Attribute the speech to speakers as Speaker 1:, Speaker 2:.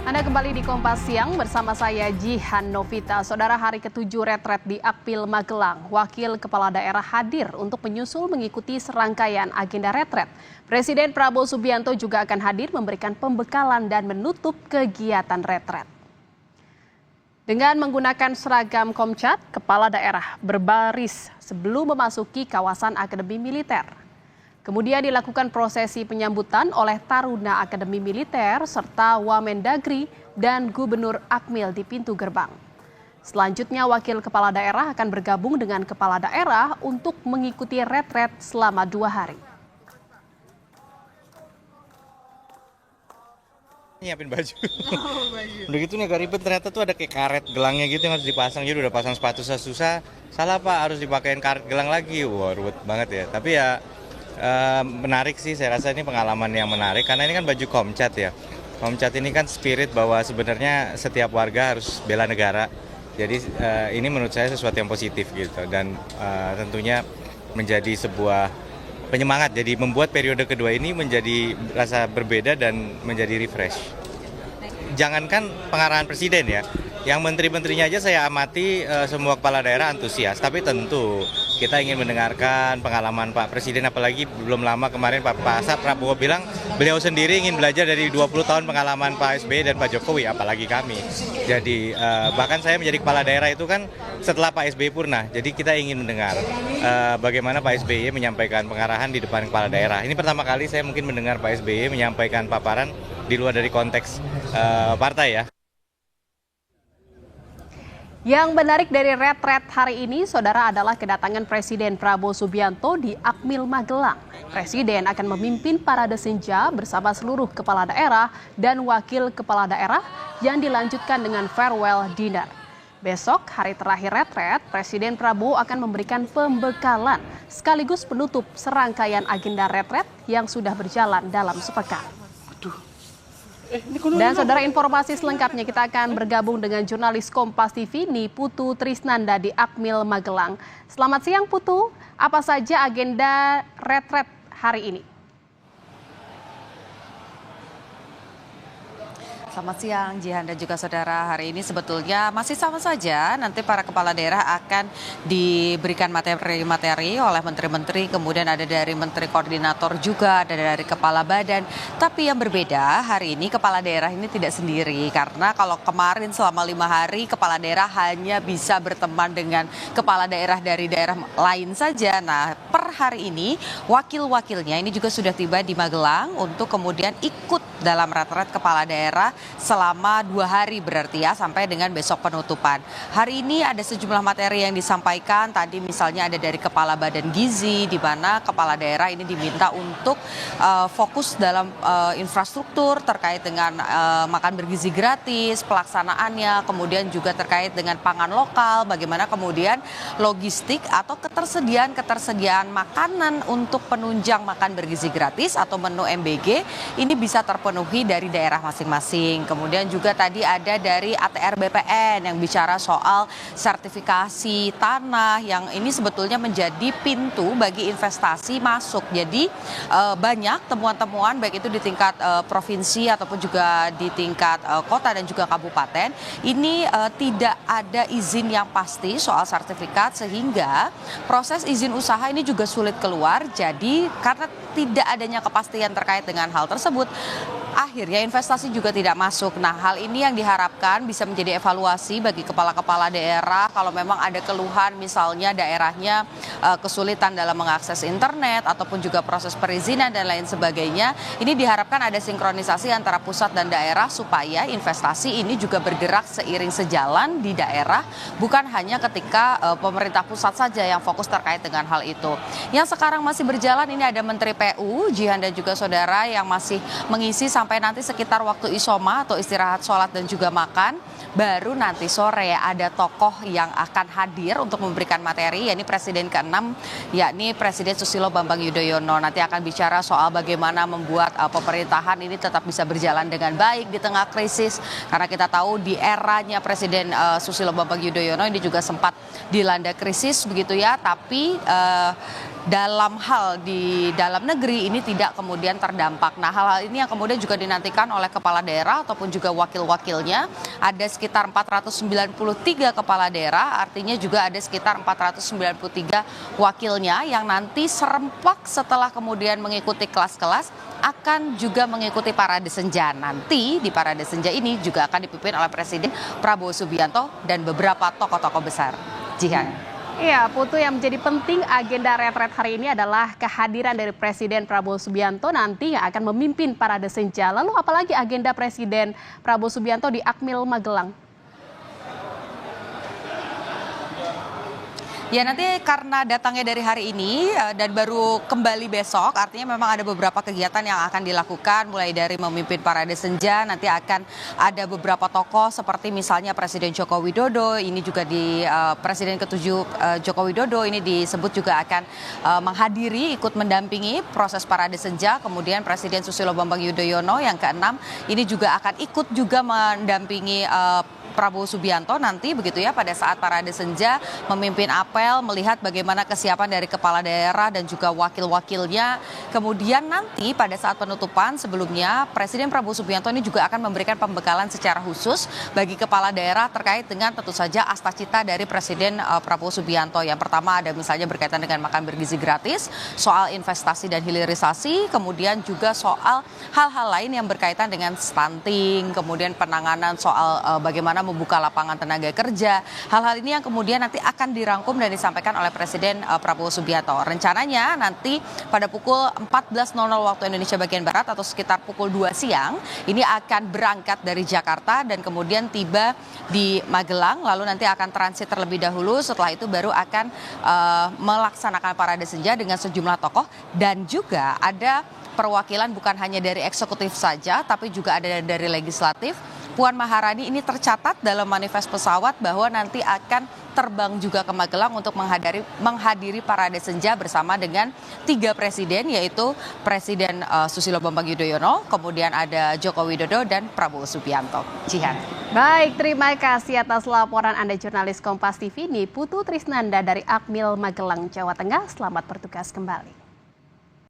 Speaker 1: Anda kembali di Kompas Siang bersama saya Jihan Novita. Saudara, hari ke-7 retret di Akmil Magelang, Wakil Kepala Daerah hadir untuk menyusul mengikuti serangkaian agenda retret. Presiden Prabowo Subianto juga akan hadir memberikan pembekalan dan menutup kegiatan retret. Dengan menggunakan seragam Komcat, Kepala Daerah berbaris sebelum memasuki kawasan Akademi Militer. Kemudian dilakukan prosesi penyambutan oleh Taruna Akademi Militer serta Wamendagri dan Gubernur Akmil di pintu gerbang. Selanjutnya Wakil Kepala Daerah akan bergabung dengan Kepala Daerah untuk mengikuti retret selama 2 hari.
Speaker 2: Nyiapin baju. Udah gitu nih agak ribet, ternyata tuh ada kayak karet gelangnya gitu yang harus dipasang. Jadi udah pasang sepatu susah. Salah Pak, harus dipakein karet gelang lagi. Wah, ruwet banget ya. Tapi ya menarik sih, saya rasa ini pengalaman yang menarik karena ini kan baju Komcat ya. Komcat ini kan spirit bahwa sebenarnya setiap warga harus bela negara. Jadi ini menurut saya sesuatu yang positif gitu dan tentunya menjadi sebuah penyemangat. Jadi membuat periode kedua ini menjadi rasa berbeda dan menjadi refresh. Jangankan pengarahan presiden ya, yang menteri-menterinya aja saya amati semua kepala daerah antusias. Tapi tentu kita ingin mendengarkan pengalaman Pak Presiden, apalagi belum lama kemarin Pak Prabowo bilang beliau sendiri ingin belajar dari 20 tahun pengalaman Pak SBY dan Pak Jokowi, apalagi kami. Jadi bahkan saya menjadi kepala daerah itu kan setelah Pak SBY purna. Jadi kita ingin mendengar bagaimana Pak SBY menyampaikan pengarahan di depan kepala daerah. Ini pertama kali saya mungkin mendengar Pak SBY menyampaikan paparan di luar dari konteks partai ya.
Speaker 1: Yang menarik dari retret hari ini, saudara, adalah kedatangan Presiden Prabowo Subianto di Akmil Magelang. Presiden akan memimpin parade senja bersama seluruh kepala daerah dan wakil kepala daerah yang dilanjutkan dengan farewell dinner. Besok, hari terakhir retret, Presiden Prabowo akan memberikan pembekalan sekaligus penutup serangkaian agenda retret yang sudah berjalan dalam sepekan. Dan saudara, informasi selengkapnya kita akan bergabung dengan jurnalis Kompas TV Niputu Trisnanda di Akmil Magelang. Selamat siang Putu, apa saja agenda retret hari ini?
Speaker 3: Selamat siang Jihan dan juga saudara, hari ini sebetulnya masih sama saja, nanti para kepala daerah akan diberikan materi-materi oleh menteri-menteri, kemudian ada dari menteri koordinator juga, ada dari kepala badan. Tapi yang berbeda hari ini kepala daerah ini tidak sendiri, karena kalau kemarin selama 5 hari kepala daerah hanya bisa berteman dengan kepala daerah dari daerah lain saja. Nah, per hari ini wakil-wakilnya ini juga sudah tiba di Magelang untuk kemudian ikut dalam retret kepala daerah selama 2 hari berarti ya, sampai dengan besok penutupan. Hari ini ada sejumlah materi yang disampaikan, tadi misalnya ada dari Kepala Badan Gizi, di mana kepala daerah ini diminta untuk fokus dalam infrastruktur terkait dengan makan bergizi gratis, pelaksanaannya, kemudian juga terkait dengan pangan lokal, bagaimana kemudian logistik atau ketersediaan makanan untuk penunjang makan bergizi gratis atau menu MBG ini bisa terpenuhi dari daerah masing-masing. Kemudian juga tadi ada dari ATR BPN yang bicara soal sertifikasi tanah yang ini sebetulnya menjadi pintu bagi investasi masuk. Jadi banyak temuan-temuan baik itu di tingkat provinsi ataupun juga di tingkat kota dan juga kabupaten. Ini tidak ada izin yang pasti soal sertifikat sehingga proses izin usaha ini juga sulit keluar. Jadi karena tidak adanya kepastian terkait dengan hal tersebut, akhirnya investasi juga tidak masuk. Nah, hal ini yang diharapkan bisa menjadi evaluasi bagi kepala-kepala daerah kalau memang ada keluhan misalnya daerahnya kesulitan dalam mengakses internet ataupun juga proses perizinan dan lain sebagainya. Ini diharapkan ada sinkronisasi antara pusat dan daerah supaya investasi ini juga bergerak seiring sejalan di daerah, bukan hanya ketika pemerintah pusat saja yang fokus terkait dengan hal itu. Yang sekarang masih berjalan ini ada Menteri PU, Jihan dan juga saudara, yang masih mengisi sampai nanti sekitar waktu isoma atau istirahat sholat dan juga makan. Baru nanti sore ada tokoh yang akan hadir untuk memberikan materi, yakni Presiden ke-6, yakni Presiden Susilo Bambang Yudhoyono. Nanti akan bicara soal bagaimana membuat pemerintahan ini tetap bisa berjalan dengan baik di tengah krisis. Karena kita tahu di eranya Presiden Susilo Bambang Yudhoyono ini juga sempat dilanda krisis begitu ya, tapi dalam hal di dalam negeri ini tidak kemudian terdampak. Nah, hal-hal ini yang kemudian juga dinantikan oleh kepala daerah ataupun juga wakil-wakilnya. Ada sekitar 493 kepala daerah, artinya juga ada sekitar 493 wakilnya yang nanti serempak setelah kemudian mengikuti kelas-kelas akan juga mengikuti parade senja. Nanti di parade senja ini juga akan dipimpin oleh Presiden Prabowo Subianto dan beberapa tokoh-tokoh besar. Jihan.
Speaker 1: Iya, Putu, yang menjadi penting agenda retret hari ini adalah kehadiran dari Presiden Prabowo Subianto nanti yang akan memimpin parade senja. Lalu apalagi agenda Presiden Prabowo Subianto di Akmil Magelang?
Speaker 3: Ya, nanti karena datangnya dari hari ini dan baru kembali besok, artinya memang ada beberapa kegiatan yang akan dilakukan, mulai dari memimpin parade senja, nanti akan ada beberapa tokoh seperti misalnya Presiden Joko Widodo, ini juga di Presiden ke-7 Joko Widodo ini disebut juga akan menghadiri, ikut mendampingi proses parade senja, kemudian Presiden Susilo Bambang Yudhoyono yang ke-6 ini juga akan ikut juga mendampingi Prabowo Subianto nanti begitu ya pada saat parade senja memimpin apel, melihat bagaimana kesiapan dari kepala daerah dan juga wakil-wakilnya. Kemudian nanti pada saat penutupan sebelumnya Presiden Prabowo Subianto ini juga akan memberikan pembekalan secara khusus bagi kepala daerah terkait dengan tentu saja cita dari Presiden Prabowo Subianto. Yang pertama ada misalnya berkaitan dengan makan bergizi gratis, soal investasi dan hilirisasi, kemudian juga soal hal-hal lain yang berkaitan dengan stunting, kemudian penanganan soal bagaimana membuka lapangan tenaga kerja. Hal-hal ini yang kemudian nanti akan dirangkum dan disampaikan oleh Presiden Prabowo Subianto. Rencananya nanti pada pukul 14.00 waktu Indonesia bagian Barat atau sekitar pukul 2 siang ini akan berangkat dari Jakarta dan kemudian tiba di Magelang, lalu nanti akan transit terlebih dahulu, setelah itu baru akan melaksanakan parade senja dengan sejumlah tokoh dan juga ada perwakilan bukan hanya dari eksekutif saja tapi juga ada dari legislatif. Puan Maharani ini tercatat dalam manifest pesawat bahwa nanti akan terbang juga ke Magelang untuk menghadiri parade senja bersama dengan 3 presiden, yaitu Presiden Susilo Bambang Yudhoyono, kemudian ada Joko Widodo dan Prabowo Subianto. Jihan.
Speaker 1: Baik, terima kasih atas laporan Anda jurnalis Kompas TV ini Putu Trisnanda dari Akmil Magelang, Jawa Tengah. Selamat bertugas kembali.